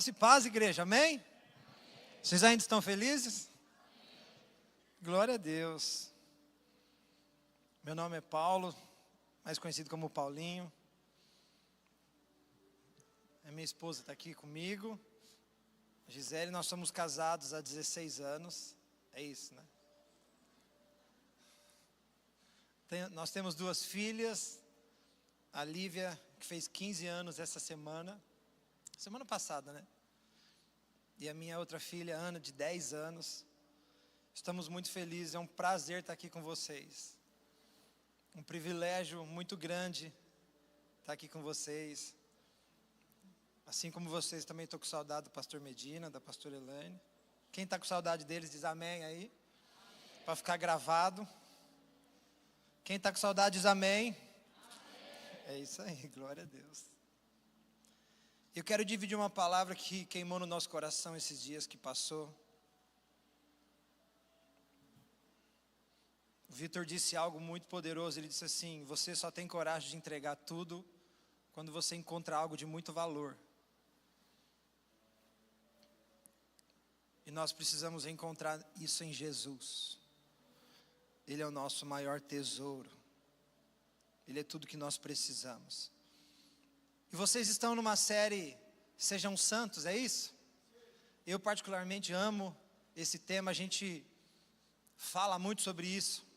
Graça e paz, igreja, amém? Vocês ainda estão felizes? Glória a Deus. Meu nome é Paulo, mais conhecido como Paulinho. A minha esposa está aqui comigo. Gisele, nós somos casados há 16 anos. É isso, né? Nós temos 2 filhas. A Lívia, que fez 15 anos essa semana passada, né? E a minha outra filha, Ana, de 10 anos. Estamos muito felizes, é um prazer estar aqui com vocês. Um privilégio muito grande estar aqui com vocês. Assim como vocês, também estou com saudade do pastor Medina, da pastora Elaine. Quem está com saudade deles diz amém aí. Para ficar gravado. Quem está com saudade diz amém. É isso aí, glória a Deus. Eu quero dividir uma palavra que queimou no nosso coração esses dias que passou. O Vitor disse algo muito poderoso, ele disse assim: você só tem coragem de entregar tudo quando você encontra algo de muito valor. E nós precisamos encontrar isso em Jesus. Ele é o nosso maior tesouro. Ele é tudo que nós precisamos. E vocês estão numa série Sejam Santos, é isso? Eu particularmente amo esse tema, a gente fala muito sobre isso.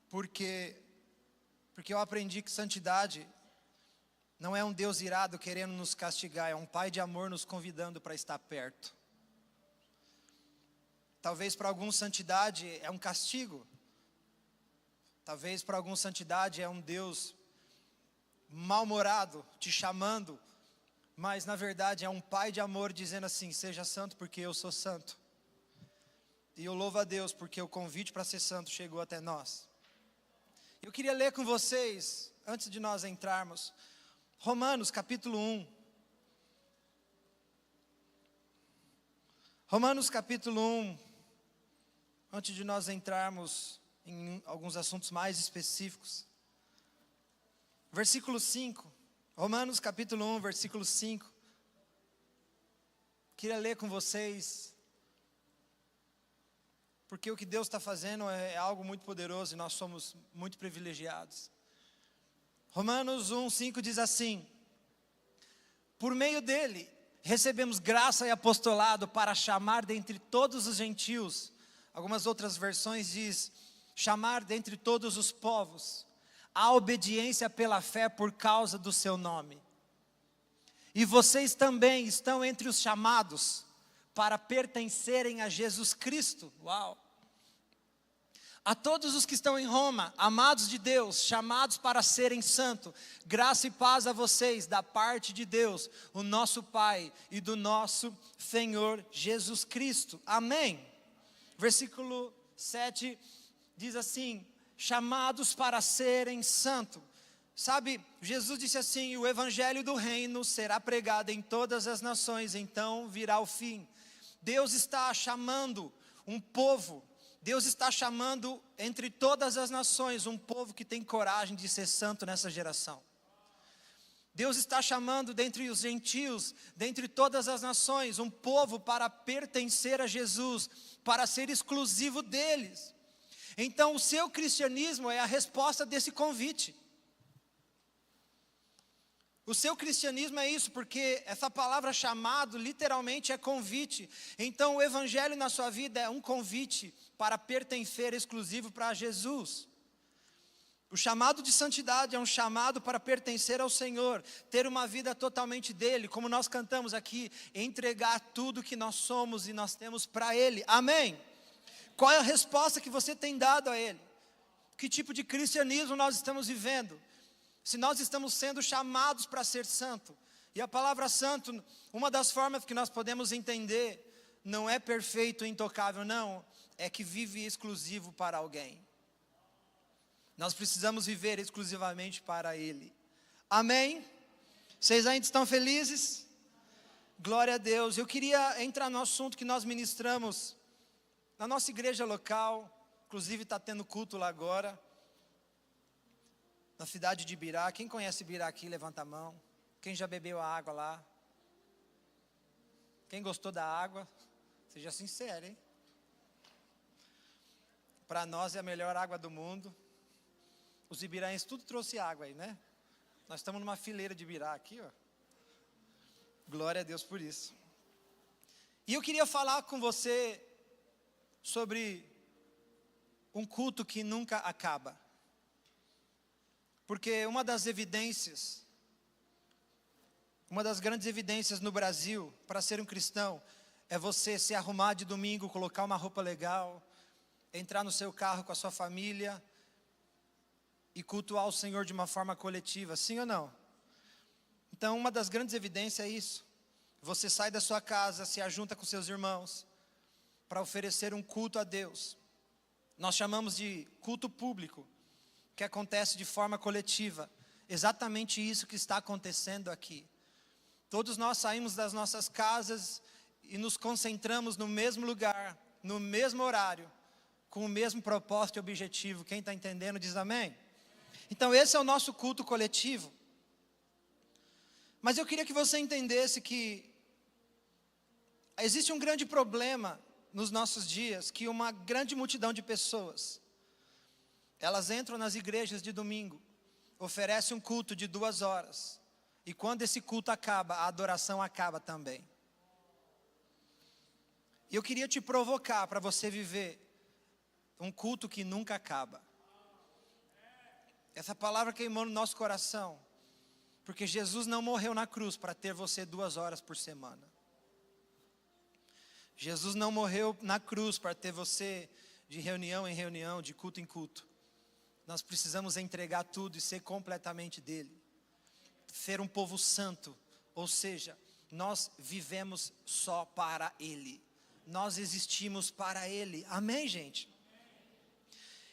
Porque eu aprendi que santidade não é um Deus irado querendo nos castigar, é um Pai de amor nos convidando para estar perto. Talvez para alguns santidade é um castigo. Talvez para alguns santidade é um Deus mal-humorado, te chamando. Mas na verdade é um Pai de amor dizendo assim: seja santo porque eu sou santo. E eu louvo a Deus porque o convite para ser santo chegou até nós. Eu queria ler com vocês, antes de nós entrarmos, Romanos capítulo 1. Romanos capítulo 1, antes de nós entrarmos em alguns assuntos mais específicos. Versículo 5, Romanos capítulo 1, versículo 5. Queria ler com vocês, porque o que Deus está fazendo é algo muito poderoso e nós somos muito privilegiados. Romanos 1, 5 diz assim: por meio dele recebemos graça e apostolado para chamar dentre todos os gentios. Algumas outras versões diz chamar dentre todos os povos a obediência pela fé por causa do seu nome. E vocês também estão entre os chamados para pertencerem a Jesus Cristo. Uau! A todos os que estão em Roma, amados de Deus, chamados para serem santos, graça e paz a vocês da parte de Deus, o nosso Pai e do nosso Senhor Jesus Cristo. Amém. Versículo 7 diz assim: chamados para serem santos. Sabe, Jesus disse assim: o evangelho do reino será pregado em todas as nações, então virá o fim. Deus está chamando um povo, Deus está chamando entre todas as nações um povo que tem coragem de ser santo nessa geração. Deus está chamando dentre os gentios, dentre todas as nações, um povo para pertencer a Jesus, para ser exclusivo deles. Então o seu cristianismo é a resposta desse convite. O seu cristianismo é isso, porque essa palavra chamado literalmente é convite. Então o evangelho na sua vida é um convite para pertencer exclusivo para Jesus. O chamado de santidade é um chamado para pertencer ao Senhor, ter uma vida totalmente dele, como nós cantamos aqui, entregar tudo que nós somos e nós temos para Ele. Amém? Qual é a resposta que você tem dado a Ele? Que tipo de cristianismo nós estamos vivendo? Se nós estamos sendo chamados para ser santo, e a palavra santo, uma das formas que nós podemos entender, não é perfeito, intocável, não, é que vive exclusivo para alguém. Nós precisamos viver exclusivamente para Ele. Amém? Vocês ainda estão felizes? Glória a Deus. Eu queria entrar no assunto que nós ministramos na nossa igreja local, inclusive está tendo culto lá agora, na cidade de Ibirá. Quem conhece Ibirá aqui, levanta a mão. Quem já bebeu a água lá? Quem gostou da água, seja sincero, hein? Para nós é a melhor água do mundo. Os ibiraenses tudo trouxe água aí, né? Nós estamos numa fileira de ibirá aqui, ó. Glória a Deus por isso. E eu queria falar com você sobre um culto que nunca acaba. Porque uma das grandes evidências no Brasil para ser um cristão é você se arrumar de domingo, colocar uma roupa legal, entrar no seu carro com a sua família e cultuar o Senhor de uma forma coletiva, sim ou não? Então, uma das grandes evidências é isso. Você sai da sua casa, se ajunta com seus irmãos para oferecer um culto a Deus. Nós chamamos de culto público, que acontece de forma coletiva. Exatamente isso que está acontecendo aqui. Todos nós saímos das nossas casas e nos concentramos no mesmo lugar, no mesmo horário, com o mesmo propósito e objetivo. Quem está entendendo diz amém? Então esse é o nosso culto coletivo. Mas eu queria que você entendesse que existe um grande problema nos nossos dias, que uma grande multidão de pessoas, elas entram nas igrejas de domingo, oferecem um culto de 2 horas, e quando esse culto acaba, a adoração acaba também. E eu queria te provocar para você viver um culto que nunca acaba. Essa palavra queimou no nosso coração, porque Jesus não morreu na cruz para ter você 2 horas por semana. Jesus não morreu na cruz para ter você de reunião em reunião, de culto em culto. Nós precisamos entregar tudo e ser completamente dele. Ser um povo santo, ou seja, nós vivemos só para ele. Nós existimos para ele. Amém, gente?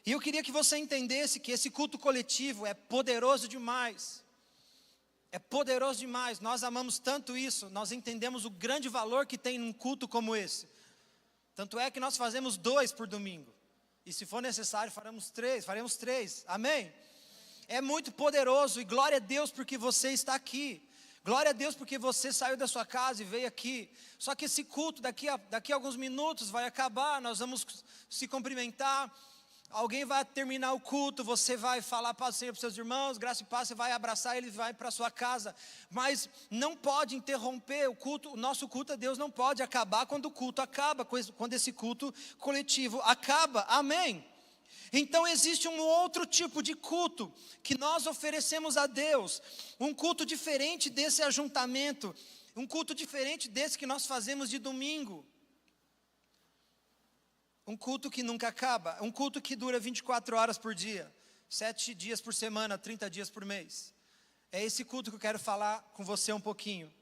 E eu queria que você entendesse que esse culto coletivo é poderoso demais. É poderoso demais, nós amamos tanto isso, nós entendemos o grande valor que tem num culto como esse. Tanto é que nós fazemos 2 por domingo. E se for necessário, faremos 3, amém? É muito poderoso e glória a Deus porque você está aqui. Glória a Deus porque você saiu da sua casa e veio aqui. Só que esse culto daqui a alguns minutos vai acabar, nós vamos se cumprimentar. Alguém vai terminar o culto, você vai falar paz do Senhor para os seus irmãos, graça e paz, você vai abraçar eles e vai para a sua casa. Mas não pode interromper o culto, o nosso culto a Deus não pode acabar quando o culto acaba, quando esse culto coletivo acaba, amém? Então existe um outro tipo de culto que nós oferecemos a Deus, um culto diferente desse ajuntamento, um culto diferente desse que nós fazemos de domingo. Um culto que nunca acaba, um culto que dura 24 horas por dia, 7 dias por semana, 30 dias por mês. É esse culto que eu quero falar com você um pouquinho.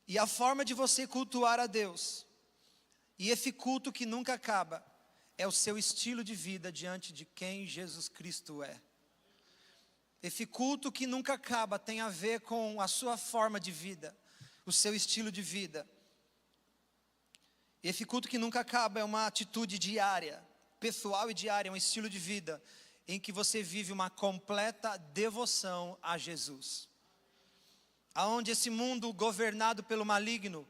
E a forma de você cultuar a Deus, e esse culto que nunca acaba, é o seu estilo de vida diante de quem Jesus Cristo é. Esse culto que nunca acaba tem a ver com a sua forma de vida, o seu estilo de vida. Esse culto que nunca acaba é uma atitude diária, pessoal e diária, é um estilo de vida em que você vive uma completa devoção a Jesus. Aonde esse mundo governado pelo maligno,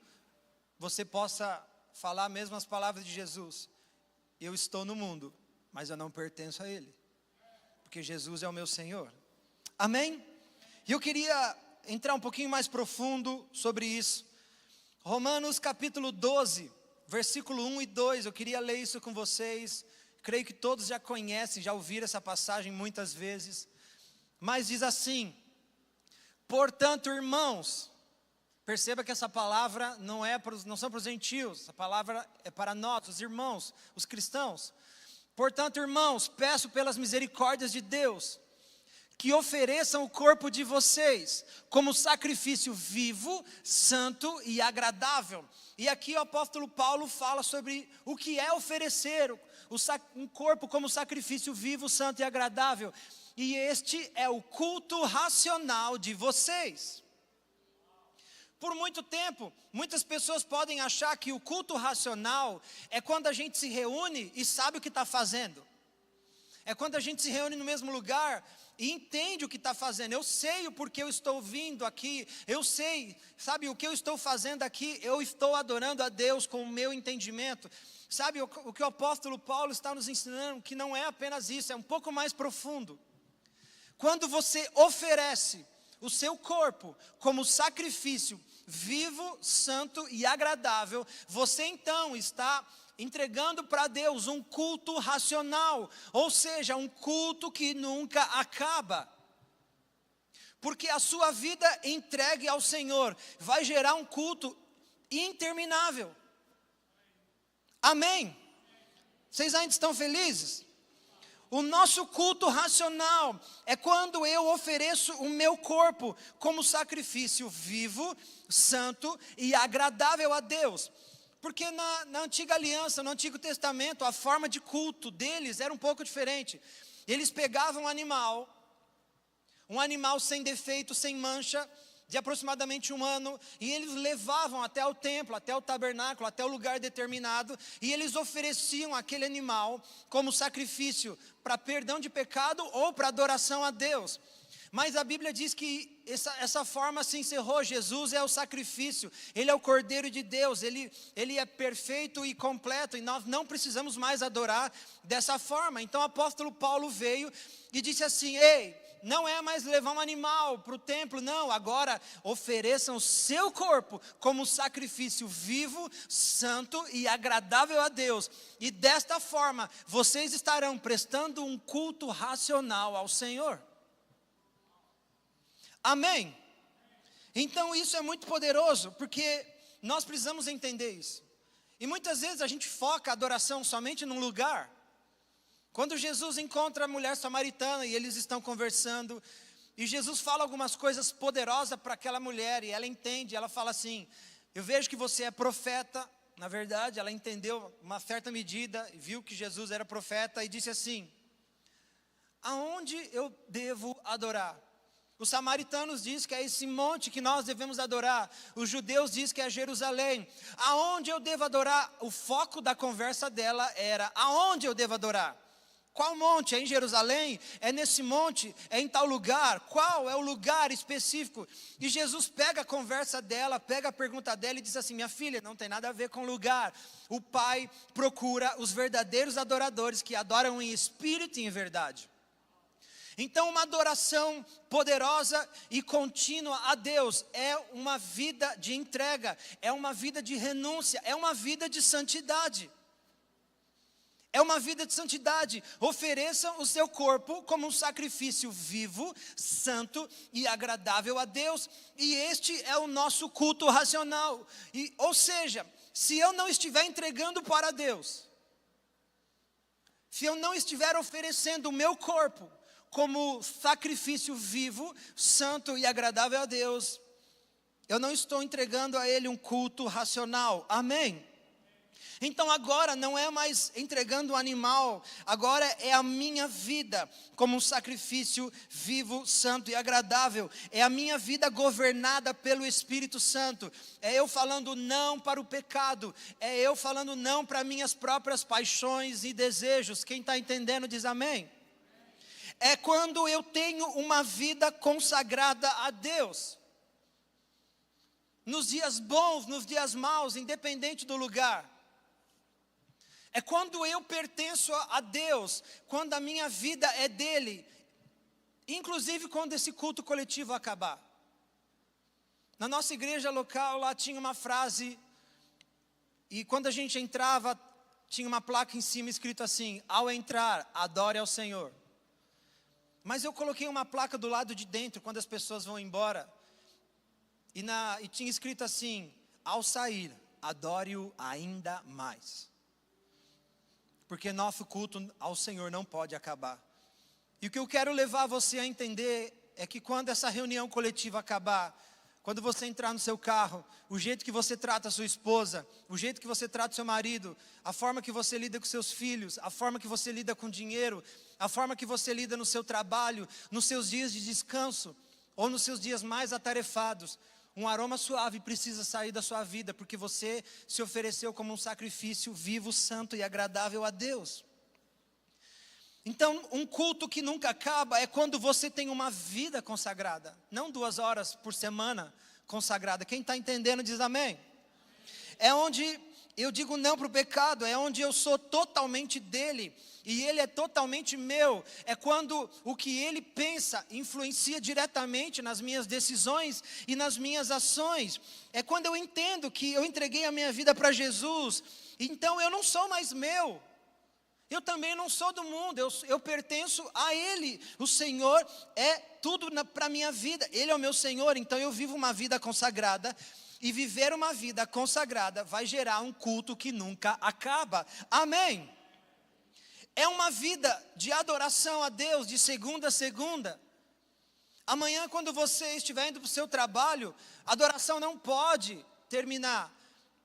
você possa falar mesmo as palavras de Jesus. Eu estou no mundo, mas eu não pertenço a ele, porque Jesus é o meu Senhor. Amém? E eu queria entrar um pouquinho mais profundo sobre isso. Romanos capítulo 12. Versículo 1 e 2, eu queria ler isso com vocês. Creio que todos já conhecem, já ouviram essa passagem muitas vezes. Mas diz assim: portanto, irmãos, perceba que essa palavra não são para os gentios, essa palavra é para nós, os irmãos, os cristãos. Portanto, irmãos, peço pelas misericórdias de Deus, que ofereçam o corpo de vocês como sacrifício vivo, santo e agradável. E aqui o apóstolo Paulo fala sobre o que é oferecer um corpo como sacrifício vivo, santo e agradável. E este é o culto racional de vocês. Por muito tempo, muitas pessoas podem achar que o culto racional é quando a gente se reúne e sabe o que está fazendo. É quando a gente se reúne no mesmo lugar e entende o que está fazendo. Eu sei o porquê eu estou vindo aqui, eu sei, sabe, o que eu estou fazendo aqui, eu estou adorando a Deus com o meu entendimento. Sabe, o que o apóstolo Paulo está nos ensinando, que não é apenas isso, é um pouco mais profundo. Quando você oferece o seu corpo como sacrifício vivo, santo e agradável, você então está entregando para Deus um culto racional, ou seja, um culto que nunca acaba. Porque a sua vida entregue ao Senhor vai gerar um culto interminável. Amém? Vocês ainda estão felizes? O nosso culto racional é quando eu ofereço o meu corpo como sacrifício vivo, santo e agradável a Deus. Porque na antiga aliança, no Antigo Testamento, a forma de culto deles era um pouco diferente. Eles pegavam um animal sem defeito, sem mancha, de aproximadamente 1 ano, e eles levavam até o templo, até o tabernáculo, até o lugar determinado, e eles ofereciam aquele animal como sacrifício para perdão de pecado ou para adoração a Deus. Mas a Bíblia diz que essa forma se encerrou. Jesus é o sacrifício, Ele é o Cordeiro de Deus, Ele é perfeito e completo, e nós não precisamos mais adorar dessa forma. Então o apóstolo Paulo veio e disse assim: ei, não é mais levar um animal para o templo, não, agora ofereçam o seu corpo como sacrifício vivo, santo e agradável a Deus, e desta forma vocês estarão prestando um culto racional ao Senhor. Amém? Então isso é muito poderoso, porque nós precisamos entender isso. E muitas vezes a gente foca a adoração somente num lugar. Quando Jesus encontra a mulher samaritana e eles estão conversando, e Jesus fala algumas coisas poderosas para aquela mulher, e ela entende, ela fala assim: eu vejo que você é profeta. Na verdade, ela entendeu uma certa medida, viu que Jesus era profeta, e disse assim: aonde eu devo adorar? Os samaritanos dizem que é esse monte que nós devemos adorar. Os judeus dizem que é Jerusalém. Aonde eu devo adorar? O foco da conversa dela era: aonde eu devo adorar? Qual monte? É em Jerusalém? É nesse monte? É em tal lugar? Qual é o lugar específico? E Jesus pega a conversa dela, pega a pergunta dela e diz assim: minha filha, não tem nada a ver com lugar. O Pai procura os verdadeiros adoradores que adoram em espírito e em verdade. Então uma adoração poderosa e contínua a Deus é uma vida de entrega, é uma vida de renúncia, é uma vida de santidade. É uma vida de santidade. Ofereçam o seu corpo como um sacrifício vivo, santo e agradável a Deus. E este é o nosso culto racional. Ou seja, se eu não estiver entregando para Deus, se eu não estiver oferecendo o meu corpo como sacrifício vivo, santo e agradável a Deus, eu não estou entregando a Ele um culto racional. Amém? Então agora não é mais entregando um animal, agora é a minha vida como um sacrifício vivo, santo e agradável. É a minha vida governada pelo Espírito Santo. É eu falando não para o pecado, é eu falando não para minhas próprias paixões e desejos. Quem está entendendo diz amém. É quando eu tenho uma vida consagrada a Deus. Nos dias bons, nos dias maus, independente do lugar. É quando eu pertenço a Deus, quando a minha vida é dele, inclusive quando esse culto coletivo acabar. Na nossa igreja local, lá tinha uma frase, e quando a gente entrava, tinha uma placa em cima escrito assim: ao entrar, adore ao Senhor. Mas eu coloquei uma placa do lado de dentro, quando as pessoas vão embora, e tinha escrito assim: ao sair, adore-o ainda mais. Porque nosso culto ao Senhor não pode acabar. E o que eu quero levar você a entender é que quando essa reunião coletiva acabar, quando você entrar no seu carro, o jeito que você trata a sua esposa, o jeito que você trata o seu marido, a forma que você lida com seus filhos, a forma que você lida com dinheiro, a forma que você lida no seu trabalho, nos seus dias de descanso, ou nos seus dias mais atarefados, um aroma suave precisa sair da sua vida, porque você se ofereceu como um sacrifício vivo, santo e agradável a Deus. Então, um culto que nunca acaba é quando você tem uma vida consagrada, não 2 horas por semana consagrada. Quem está entendendo diz amém. É onde eu digo não para o pecado, é onde eu sou totalmente dele e ele é totalmente meu. É quando o que ele pensa influencia diretamente nas minhas decisões e nas minhas ações. É quando eu entendo que eu entreguei a minha vida para Jesus, então eu não sou mais meu. Eu também não sou do mundo, eu pertenço a Ele. O Senhor é tudo para a minha vida, Ele é o meu Senhor. Então eu vivo uma vida consagrada. E viver uma vida consagrada vai gerar um culto que nunca acaba. Amém? É uma vida de adoração a Deus, de segunda a segunda. Amanhã, quando você estiver indo para o seu trabalho, a adoração não pode terminar.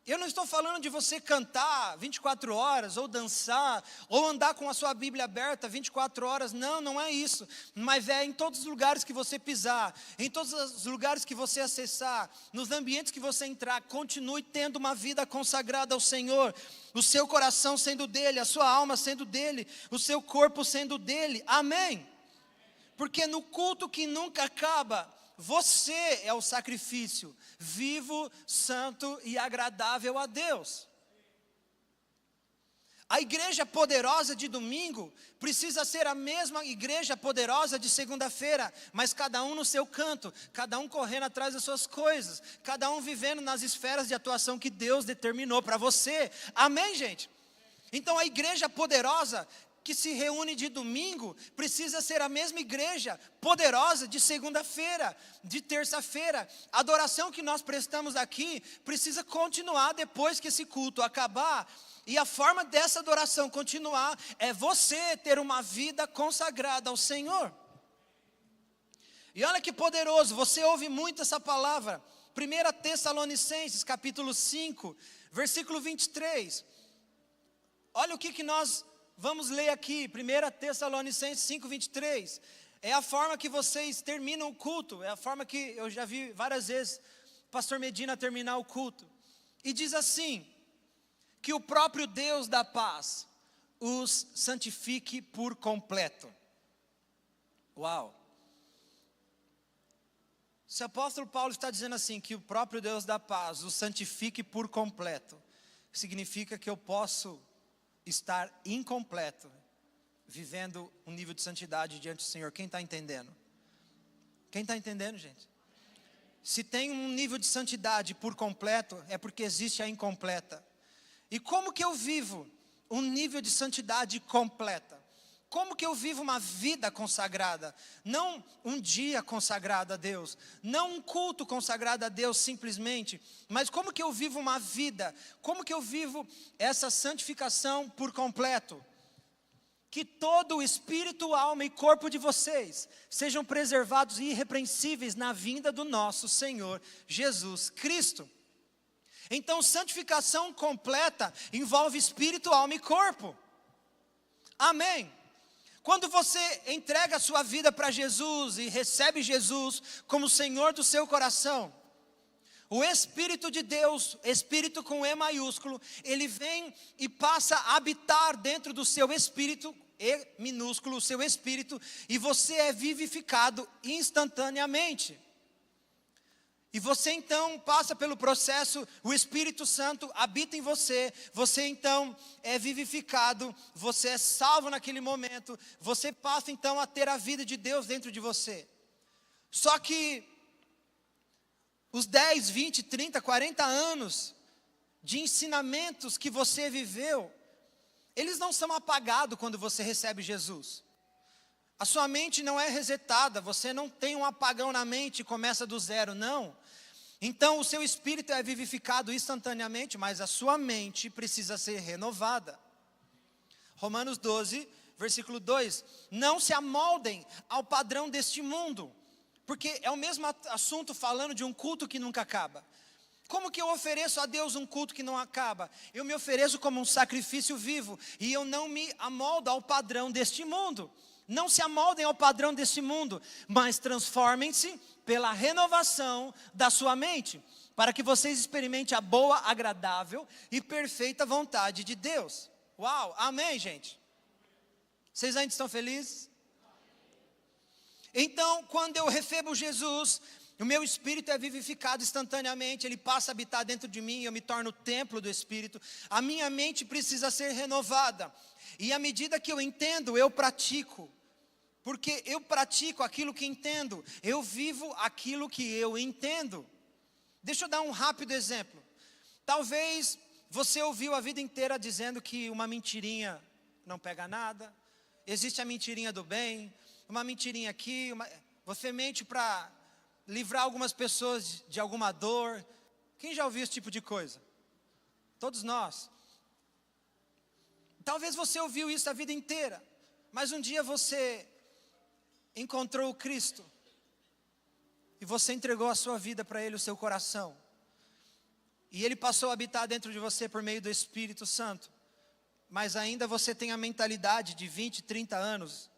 Eu não estou falando de você cantar 24 horas, ou dançar, ou andar com a sua Bíblia aberta 24 horas, não é isso. Mas é em todos os lugares que você pisar, em todos os lugares que você acessar, nos ambientes que você entrar, continue tendo uma vida consagrada ao Senhor. O seu coração sendo dele, a sua alma sendo dele, o seu corpo sendo dele, amém? Porque no culto que nunca acaba, você é o sacrifício vivo, santo e agradável a Deus. A igreja poderosa de domingo precisa ser a mesma igreja poderosa de segunda-feira, mas cada um no seu canto, cada um correndo atrás das suas coisas, cada um vivendo nas esferas de atuação que Deus determinou para você. Amém, gente? Então a igreja poderosa que se reúne de domingo, precisa ser a mesma igreja poderosa de segunda-feira, de terça-feira. A adoração que nós prestamos aqui precisa continuar depois que esse culto acabar. E a forma dessa adoração continuar é você ter uma vida consagrada ao Senhor. E olha que poderoso, você ouve muito essa palavra. 1 Tessalonicenses capítulo 5, versículo 23. Olha o que nós vamos ler aqui, 1 Tessalonicenses 5, 23. É a forma que vocês terminam o culto. É a forma que eu já vi várias vezes o pastor Medina terminar o culto. E diz assim: que o próprio Deus da paz os santifique por completo. Uau! Se o apóstolo Paulo está dizendo assim, que o próprio Deus da paz os santifique por completo, significa que eu posso estar incompleto, vivendo um nível de santidade diante do Senhor. Quem está entendendo? Quem está entendendo, gente? Se tem um nível de santidade por completo, é porque existe a incompleta. E como que eu vivo um nível de santidade completa? Como que eu vivo uma vida consagrada? Não um dia consagrado a Deus, não um culto consagrado a Deus simplesmente, mas como que eu vivo uma vida? Como que eu vivo essa santificação por completo? Que todo o espírito, alma e corpo de vocês sejam preservados e irrepreensíveis na vinda do nosso Senhor Jesus Cristo. Então, santificação completa envolve espírito, alma e corpo. Amém? Quando você entrega a sua vida para Jesus e recebe Jesus como Senhor do seu coração, o Espírito de Deus, Espírito com E maiúsculo, ele vem e passa a habitar dentro do seu espírito, E minúsculo, o seu espírito, e você é vivificado instantaneamente. E você então passa pelo processo, o Espírito Santo habita em você, você então é vivificado, você é salvo naquele momento, você passa então a ter a vida de Deus dentro de você. Só que os 10, 20, 30, 40 anos de ensinamentos que você viveu, eles não são apagados quando você recebe Jesus. A sua mente não é resetada, você não tem um apagão na mente e começa do zero, não. Então o seu espírito é vivificado instantaneamente, mas a sua mente precisa ser renovada. Romanos 12, versículo 2. Não se amoldem ao padrão deste mundo, porque é o mesmo assunto falando de um culto que nunca acaba. Como que eu ofereço a Deus um culto que não acaba? Eu me ofereço como um sacrifício vivo, e eu não me amoldo ao padrão deste mundo. Não se amoldem ao padrão desse mundo, mas transformem-se pela renovação da sua mente, para que vocês experimentem a boa, agradável e perfeita vontade de Deus. Uau, amém, gente? Vocês ainda estão felizes? Então, quando eu recebo Jesus, o meu espírito é vivificado instantaneamente, ele passa a habitar dentro de mim, eu me torno o templo do Espírito. A minha mente precisa ser renovada, e à medida que eu entendo, eu pratico. Porque eu pratico aquilo que entendo, eu vivo aquilo que eu entendo. Deixa eu dar um rápido exemplo. Talvez você ouviu a vida inteira dizendo que uma mentirinha não pega nada. Existe a mentirinha do bem, uma mentirinha aqui. Você mente para livrar algumas pessoas de alguma dor. Quem já ouviu esse tipo de coisa? Todos nós. Talvez você ouviu isso a vida inteira, mas um dia você encontrou o Cristo, e você entregou a sua vida para Ele, o seu coração, e Ele passou a habitar dentro de você por meio do Espírito Santo, mas ainda você tem a mentalidade de 20, 30 anos,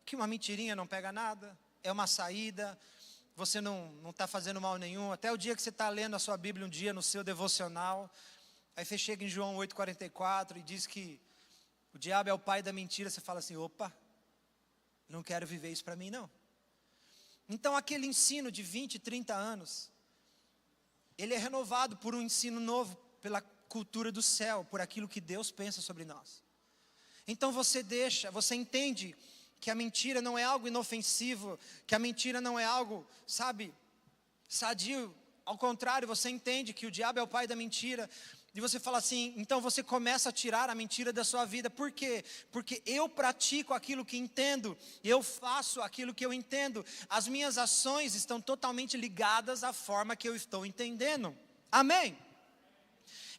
que uma mentirinha não pega nada, é uma saída, você não está fazendo mal nenhum, até o dia que você está lendo a sua Bíblia um dia no seu devocional, aí você chega em João 8,44 e diz que o diabo é o pai da mentira, você fala assim, opa, não quero viver isso para mim não. Então aquele ensino de 20, 30 anos, ele é renovado por um ensino novo, pela cultura do céu, por aquilo que Deus pensa sobre nós. Então você entende que a mentira não é algo inofensivo, que a mentira não é algo, sadio. Ao contrário, você entende que o diabo é o pai da mentira, e você fala assim, então você começa a tirar a mentira da sua vida. Por quê? Porque eu pratico aquilo que entendo, eu faço aquilo que eu entendo. As minhas ações estão totalmente ligadas à forma que eu estou entendendo. Amém?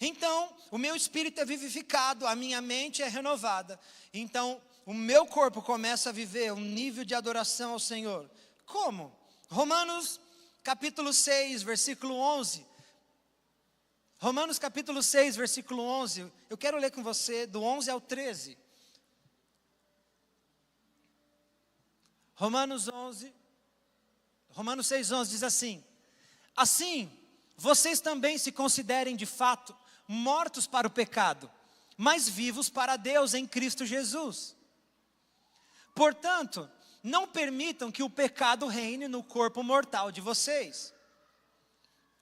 Então, o meu espírito é vivificado, a minha mente é renovada. Então, o meu corpo começa a viver um nível de adoração ao Senhor. Como? Romanos capítulo 6, versículo 11. Romanos capítulo 6, versículo 11, eu quero ler com você do 11 ao 13. Romanos 6, 11 diz assim: assim, vocês também se considerem de fato mortos para o pecado, mas vivos para Deus em Cristo Jesus. Portanto, não permitam que o pecado reine no corpo mortal de vocês.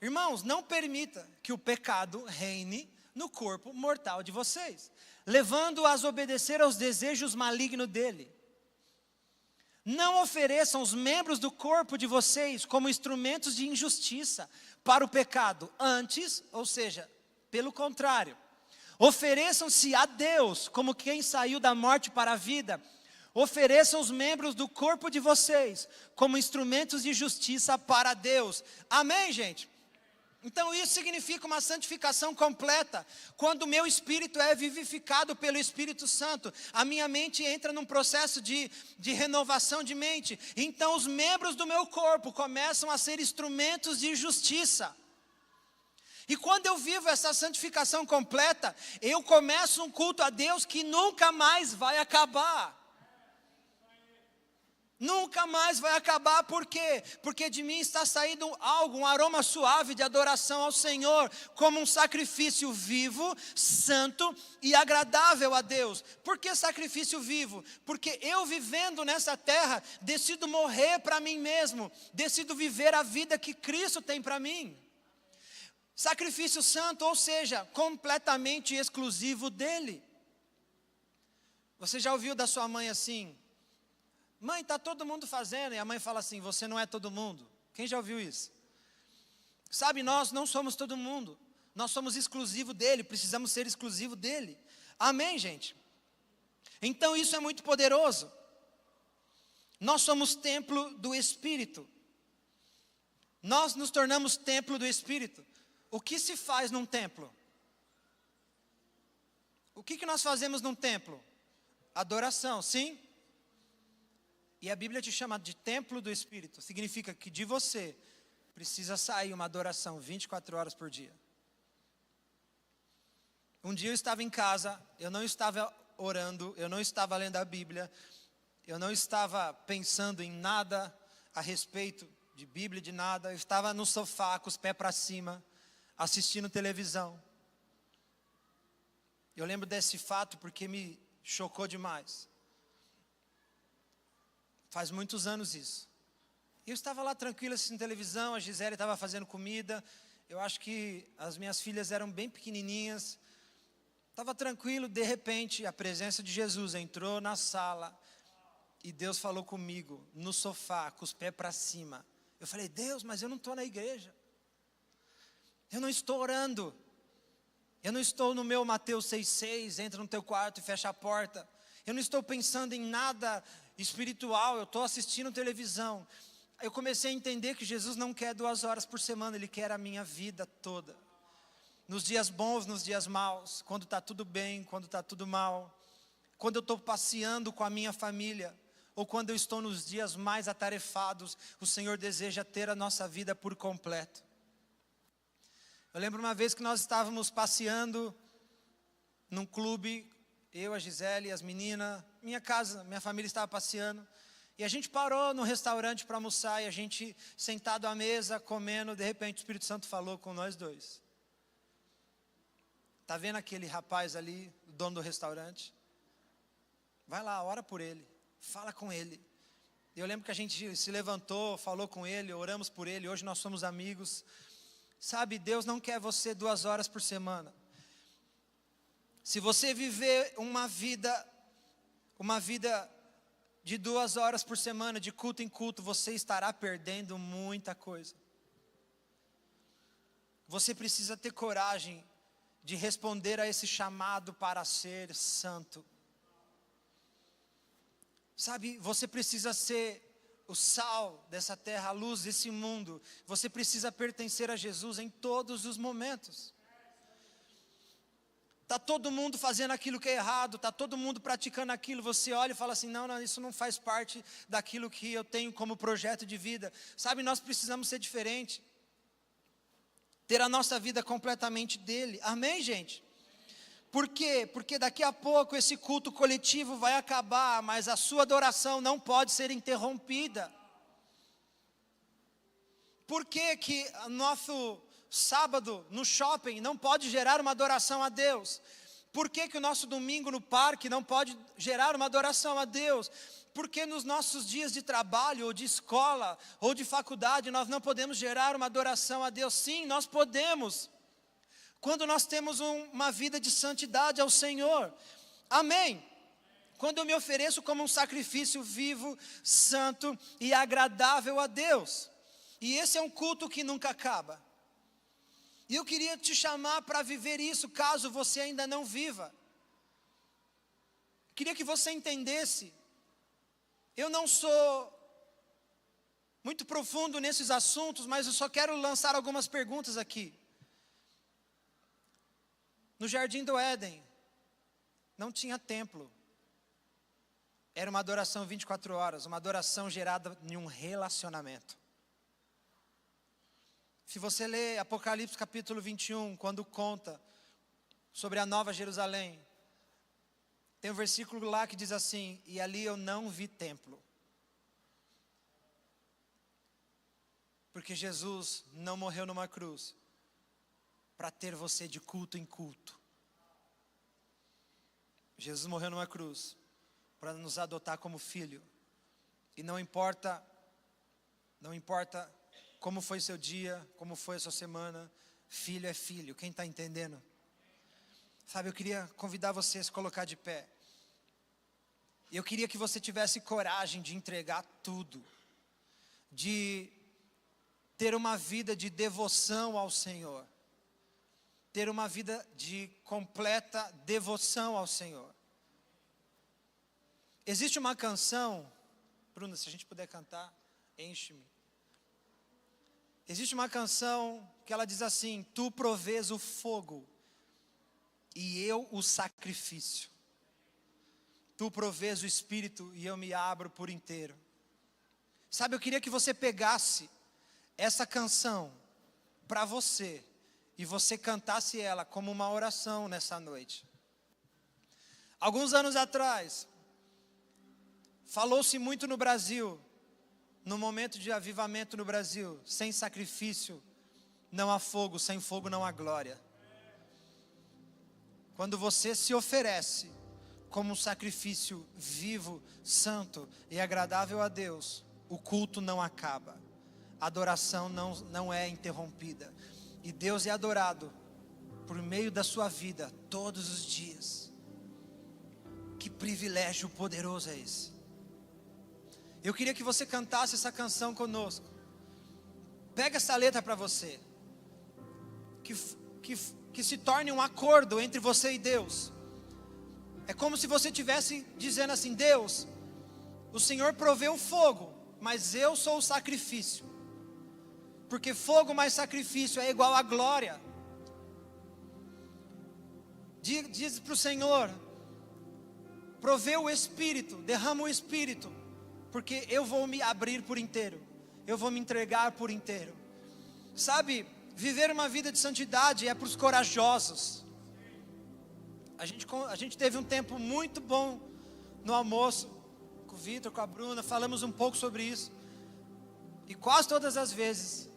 Irmãos, não permita que o pecado reine no corpo mortal de vocês, levando-as a obedecer aos desejos malignos dele. Não ofereçam os membros do corpo de vocês como instrumentos de injustiça para o pecado. Antes, ou seja, pelo contrário, ofereçam-se a Deus como quem saiu da morte para a vida. Ofereçam os membros do corpo de vocês como instrumentos de justiça para Deus. Amém, gente? Então isso significa uma santificação completa. Quando o meu espírito é vivificado pelo Espírito Santo, a minha mente entra num processo de renovação de mente. Então os membros do meu corpo começam a ser instrumentos de justiça. E quando eu vivo essa santificação completa, eu começo um culto a Deus que nunca mais vai acabar. Nunca mais vai acabar, por quê? Porque de mim está saindo um aroma suave de adoração ao Senhor, como um sacrifício vivo, santo e agradável a Deus. Por que sacrifício vivo? Porque eu vivendo nessa terra, decido morrer para mim mesmo, decido viver a vida que Cristo tem para mim. Sacrifício santo, ou seja, completamente exclusivo dEle. Você já ouviu da sua mãe assim: mãe, está todo mundo fazendo, e a mãe fala assim, você não é todo mundo. Quem já ouviu isso? Sabe, nós não somos todo mundo, nós somos exclusivo dele, precisamos ser exclusivo dele. Amém, gente? Então isso é muito poderoso. Nós somos templo do Espírito. Nós nos tornamos templo do Espírito. O que se faz num templo? O que nós fazemos num templo? Adoração, sim? E a Bíblia te chama de templo do Espírito. Significa que de você precisa sair uma adoração 24 horas por dia. Um dia eu estava em casa, eu não estava orando, eu não estava lendo a Bíblia, eu não estava pensando em nada a respeito de Bíblia, de nada. Eu estava no sofá com os pés para cima, assistindo televisão. Eu lembro desse fato porque me chocou demais. Faz muitos anos isso. E eu estava lá tranquilo assistindo televisão, a Gisele estava fazendo comida. Eu acho que as minhas filhas eram bem pequenininhas. Estava tranquilo, de repente a presença de Jesus entrou na sala. E Deus falou comigo, no sofá, com os pés para cima. Eu falei, Deus, mas eu não estou na igreja. Eu não estou orando. Eu não estou no meu Mateus 6,6, entra no teu quarto e fecha a porta. Eu não estou pensando em nada espiritual, eu estou assistindo televisão. Eu comecei a entender que Jesus não quer 2 horas por semana, Ele quer a minha vida toda. Nos dias bons, nos dias maus, quando está tudo bem, quando está tudo mal. Quando eu estou passeando com a minha família, ou quando eu estou nos dias mais atarefados, o Senhor deseja ter a nossa vida por completo. Eu lembro uma vez que nós estávamos passeando num clube, eu, a Gisele, as meninas, minha casa, minha família estava passeando. E a gente parou no restaurante para almoçar, e a gente sentado à mesa, comendo, de repente o Espírito Santo falou com nós dois. Está vendo aquele rapaz ali, o dono do restaurante? Vai lá, ora por ele, fala com ele. Eu lembro que a gente se levantou, falou com ele, oramos por ele, hoje nós somos amigos. Sabe, Deus não quer você 2 horas por semana. Se você viver uma vida de 2 horas por semana, de culto em culto, você estará perdendo muita coisa. Você precisa ter coragem de responder a esse chamado para ser santo. Sabe, você precisa ser o sal dessa terra, a luz desse mundo. Você precisa pertencer a Jesus em todos os momentos. Está todo mundo fazendo aquilo que é errado, está todo mundo praticando aquilo. Você olha e fala assim, não, isso não faz parte daquilo que eu tenho como projeto de vida. Sabe, nós precisamos ser diferente. Ter a nossa vida completamente dele. Amém, gente? Por quê? Porque daqui a pouco esse culto coletivo vai acabar, mas a sua adoração não pode ser interrompida. Por que que o nosso sábado no shopping não pode gerar uma adoração a Deus? Por que que o nosso domingo no parque não pode gerar uma adoração a Deus? Por que nos nossos dias de trabalho, ou de escola, ou de faculdade, nós não podemos gerar uma adoração a Deus? Sim, nós podemos. Quando nós temos uma vida de santidade ao Senhor. Amém. Quando eu me ofereço como um sacrifício vivo, santo e agradável a Deus. E esse é um culto que nunca acaba. E eu queria te chamar para viver isso, caso você ainda não viva. Queria que você entendesse. Eu não sou muito profundo nesses assuntos, mas eu só quero lançar algumas perguntas aqui. No Jardim do Éden, não tinha templo. Era uma adoração 24 horas, uma adoração gerada em um relacionamento. Se você ler Apocalipse capítulo 21, quando conta sobre a Nova Jerusalém, tem um versículo lá que diz assim, e ali eu não vi templo. Porque Jesus não morreu numa cruz para ter você de culto em culto. Jesus morreu numa cruz para nos adotar como filho. E não importa como foi seu dia, como foi a sua semana, filho é filho. Quem está entendendo? Sabe, eu queria convidar você a se colocar de pé. Eu queria que você tivesse coragem de entregar tudo, de ter uma vida de devoção ao Senhor, ter uma vida de completa devoção ao Senhor. Existe uma canção, Bruna, se a gente puder cantar, enche-me. Existe uma canção que ela diz assim, tu provês o fogo e eu o sacrifício. Tu provês o Espírito e eu me abro por inteiro. Sabe, eu queria que você pegasse essa canção para você e você cantasse ela como uma oração nessa noite. Alguns anos atrás, falou-se muito no Brasil, no momento de avivamento no Brasil, sem sacrifício não há fogo, sem fogo não há glória. Quando você se oferece como um sacrifício vivo, santo e agradável a Deus, o culto não acaba, a adoração não é interrompida, e Deus é adorado por meio da sua vida todos os dias. Que privilégio poderoso é esse! Eu queria que você cantasse essa canção conosco. Pega essa letra para você, que se torne um acordo entre você e Deus. É como se você estivesse dizendo assim: Deus, o Senhor proveu fogo, mas eu sou o sacrifício, porque fogo mais sacrifício é igual a glória. Diz para o Senhor: proveu o Espírito, derrama o Espírito, porque eu vou me abrir por inteiro, eu vou me entregar por inteiro. Sabe, viver uma vida de santidade é para os corajosos. A gente teve um tempo muito bom no almoço, com o Vitor, com a Bruna, falamos um pouco sobre isso. E quase todas as vezes,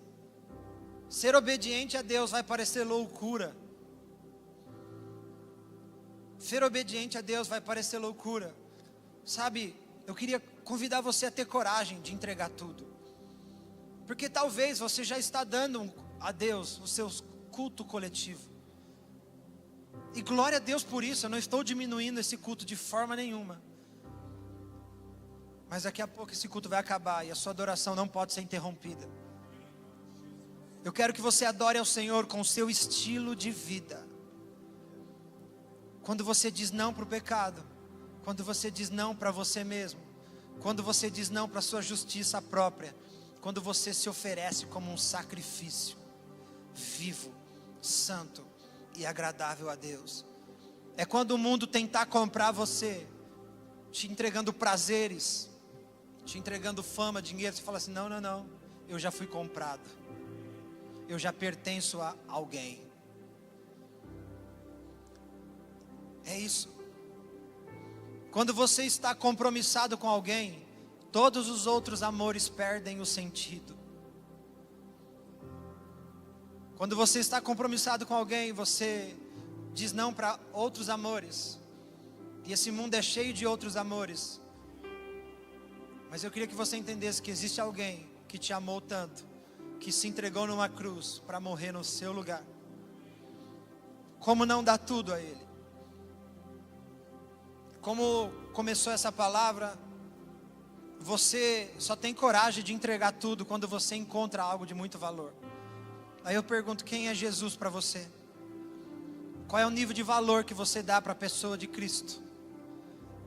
ser obediente a Deus vai parecer loucura. Ser obediente a Deus vai parecer loucura. Sabe, eu queria convidar você a ter coragem de entregar tudo. Porque talvez você já está dando a Deus o seu culto coletivo. E glória a Deus por isso, eu não estou diminuindo esse culto de forma nenhuma. Mas daqui a pouco esse culto vai acabar e a sua adoração não pode ser interrompida. Eu quero que você adore ao Senhor com o seu estilo de vida. Quando você diz não para o pecado, quando você diz não para você mesmo, quando você diz não para a sua justiça própria, quando você se oferece como um sacrifício vivo, santo e agradável a Deus. É quando o mundo tentar comprar você, te entregando prazeres, te entregando fama, dinheiro, você fala assim: não, eu já fui comprado, eu já pertenço a alguém. É isso. Quando você está compromissado com alguém, todos os outros amores perdem o sentido. Quando você está compromissado com alguém, você diz não para outros amores. E esse mundo é cheio de outros amores. Mas eu queria que você entendesse que existe alguém que te amou tanto, que se entregou numa cruz para morrer no seu lugar. Como não dar tudo a Ele? Como começou essa palavra, você só tem coragem de entregar tudo quando você encontra algo de muito valor. Aí eu pergunto: quem é Jesus para você? Qual é o nível de valor que você dá para a pessoa de Cristo?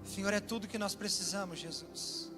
Senhor, é tudo que nós precisamos, Jesus.